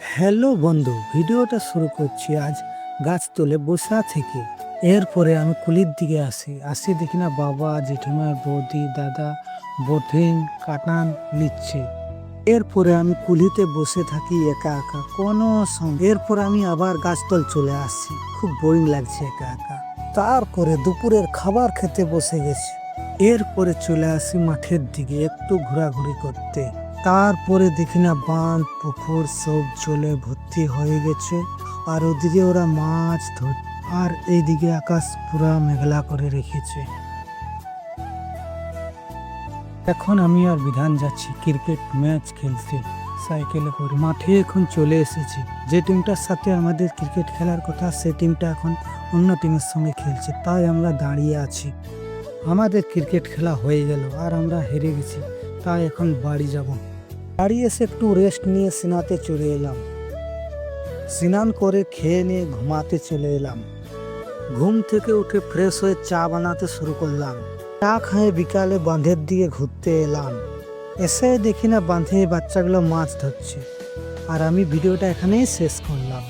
Hello বন্ধু, ভিডিওটা শুরু করছি আজ গাছতলে বসা থেকে। এরপরে আমি কুলির দিকে আসি দেখি না বাবা, জেঠিমা, বৌদি, দাদা, বঠিন কাটান নিচ্ছে। এরপরে আমি কুলিতে বসে থাকি একা একা কোনো সঙ্গ। এরপর আমি আবার গাছতল চলে আসছি, খুব বোরিং লাগছে একা একা। তারপরে দুপুরের খাবার খেতে বসে গেছি। এরপরে চলে আসি মাঠের দিকে একটু ঘোরাঘুরি করতে। তারপরে দেখি না বাঁধ পুকুর সব জলে ভর্তি হয়ে গেছে, আর ওদিকে ওরা মাছ ধর, আর এইদিকে আকাশ পুরা মেঘলা করে রেখেছে। এখন আমি আর বিধান যাচ্ছি ক্রিকেট ম্যাচ খেলতে সাইকেলে করে। মাঠে এখন চলে এসেছি। যে টিমটার সাথে আমাদের ক্রিকেট খেলার কথা সে টিমটা এখন অন্য টিমের সঙ্গে খেলছে, তাই আমরা দাঁড়িয়ে আছি। আমাদের ক্রিকেট খেলা হয়ে গেল আর আমরা হেরে গেছি, তাই এখন বাড়ি যাব। বাড়ি এসে একটু রেস্ট নিয়ে সিনাতে চলে এলাম। স্নান করে খেয়ে নিয়ে ঘুমাতে চলে এলাম। ঘুম থেকে উঠে ফ্রেশ হয়ে চা বানাতে শুরু করলাম। চা খায় বিকালে বাঁধের দিকে ঘুরতে এলাম। এসে দেখি না বাঁধে বাচ্চাগুলো মাছ ধরছে। আর আমি ভিডিওটা এখানেই শেষ করলাম।